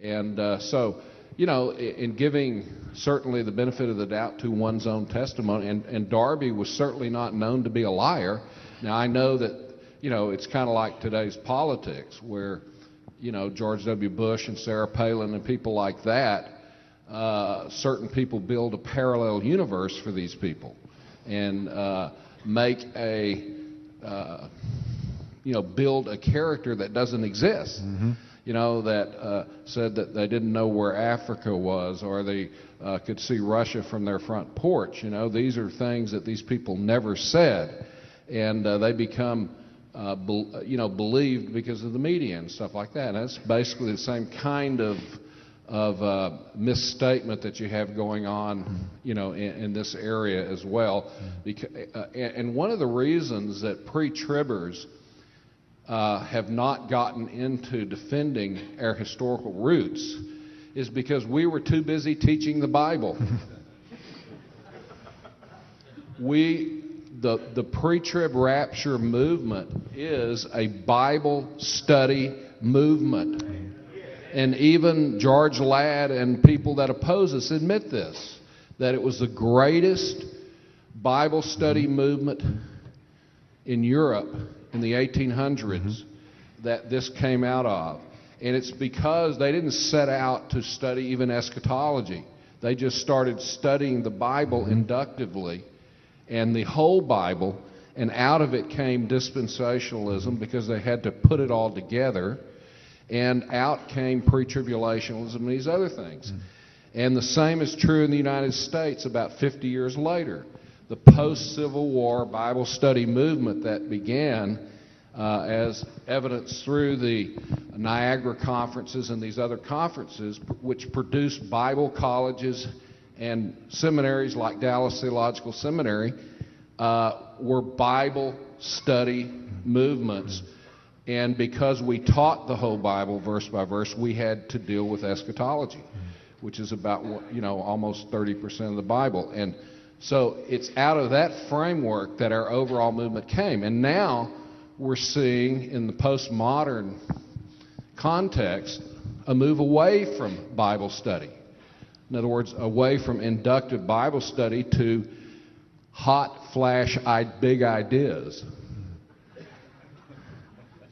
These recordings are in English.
And so, you know, in giving certainly the benefit of the doubt to one's own testimony, and Darby was certainly not known to be a liar. Now, I know that, you know, it's kind of like today's politics where, you know, George W. Bush and Sarah Palin and people like that, certain people build a parallel universe for these people and make a, you know, build a character that doesn't exist. Mm-hmm. You know, that said that they didn't know where Africa was, or they could see Russia from their front porch. You know, these are things that these people never said, and they become, you know, believed because of the media and stuff like that. And that's basically the same kind of misstatement that you have going on, you know, in this area as well. And one of the reasons that pre-tribbers have not gotten into defending our historical roots is because we were too busy teaching the Bible. The pre-trib rapture movement is a Bible study movement. And even George Ladd and people that oppose us admit this, that it was the greatest Bible study movement in Europe in the 1800s that this came out of. And it's because they didn't set out to study even eschatology. They just started studying the Bible inductively and the whole Bible, and out of it came dispensationalism because they had to put it all together, and out came pre-tribulationism and these other things. And the same is true in the United States about 50 years later. The post-Civil War Bible study movement that began as evidenced through the Niagara conferences and these other conferences, which produced Bible colleges and seminaries like Dallas Theological Seminary, were Bible study movements. And because we taught the whole Bible verse by verse, we had to deal with eschatology, which is about, you know, almost 30% of the Bible. And so it's out of that framework that our overall movement came. And now we're seeing in the postmodern context a move away from Bible study. In other words, away from inductive Bible study to hot flash big ideas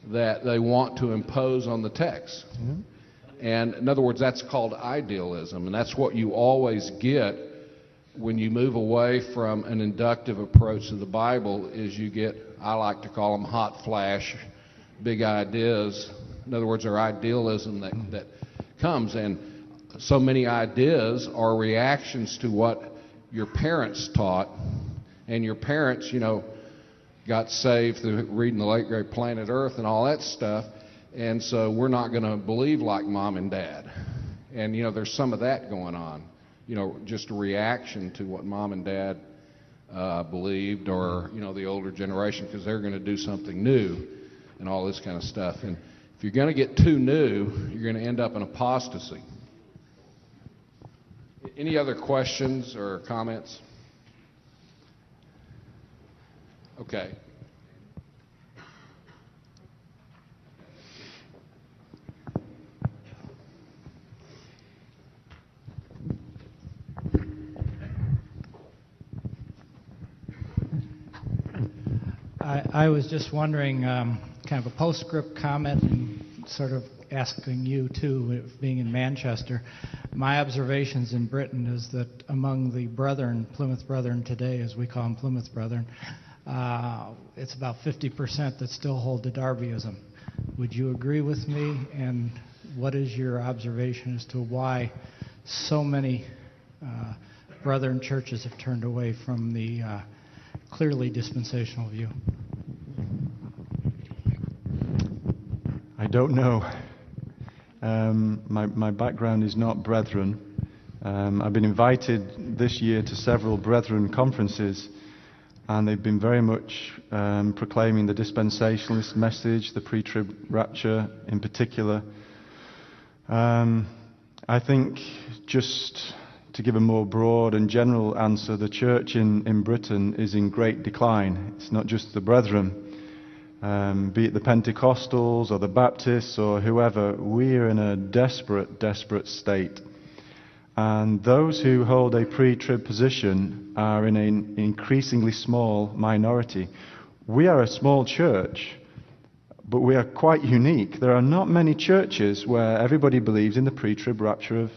that they want to impose on the text. And in other words, that's called idealism, and that's what you always get when you move away from an inductive approach to the Bible. Is you get, I like to call them hot flash big ideas. In other words, our idealism that comes, and so many ideas are reactions to what your parents taught, and your parents, you know, got saved through reading the late great Planet Earth and all that stuff, and so we're not going to believe like mom and dad. And you know, there's some of that going on, you know, just a reaction to what mom and dad believed, or you know, the older generation, because they're going to do something new and all this kind of stuff. And if you're going to get too new, you're going to end up in apostasy. Any other questions or comments? Okay. I was just wondering, kind of a postscript comment, and sort of asking you too, being in Manchester. My observations in Britain is that among the brethren, Plymouth Brethren today, as we call them Plymouth Brethren, it's about 50% that still hold to Darbyism. Would you agree with me? And what is your observation as to why so many brethren churches have turned away from the clearly dispensational view? I don't know. My background is not brethren. I've been invited this year to several brethren conferences, and they've been very much proclaiming the dispensationalist message, the pre-trib rapture in particular. I think, just to give a more broad and general answer, the church in Britain is in great decline. It's not just the brethren. be it the Pentecostals or the Baptists or whoever, we are in a desperate, desperate state. And those who hold a pre-trib position are in an increasingly small minority. We are a small church, but we are quite unique. There are not many churches where everybody believes in the pre-trib rapture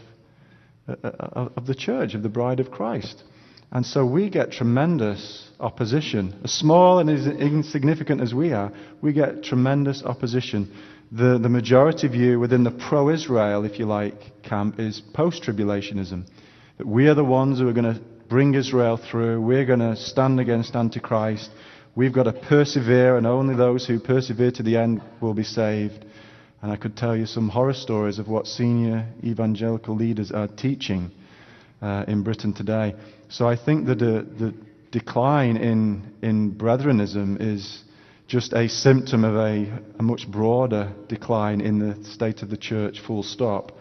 of the church, of the bride of Christ. And so we get tremendous opposition. As small and as insignificant as we are, we get tremendous opposition. The majority view within the pro-Israel, if you like, camp is post-tribulationism. That we are the ones who are going to bring Israel through. We're going to stand against Antichrist. We've got to persevere, and only those who persevere to the end will be saved. And I could tell you some horror stories of what senior evangelical leaders are teaching in Britain today. So I think that the decline in Brethrenism is just a symptom of a much broader decline in the state of the church, full stop.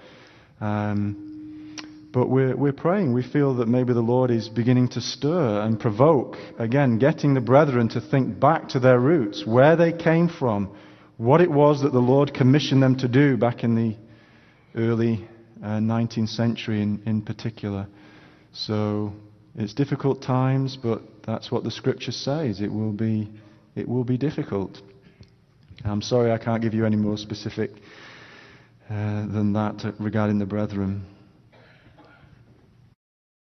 But we're praying. We feel that maybe the Lord is beginning to stir and provoke, again, getting the brethren to think back to their roots, where they came from, what it was that the Lord commissioned them to do back in the early 19th century in particular. So it's difficult times, but that's what the Scripture says. It will be difficult. I'm sorry I can't give you any more specific than that regarding the brethren.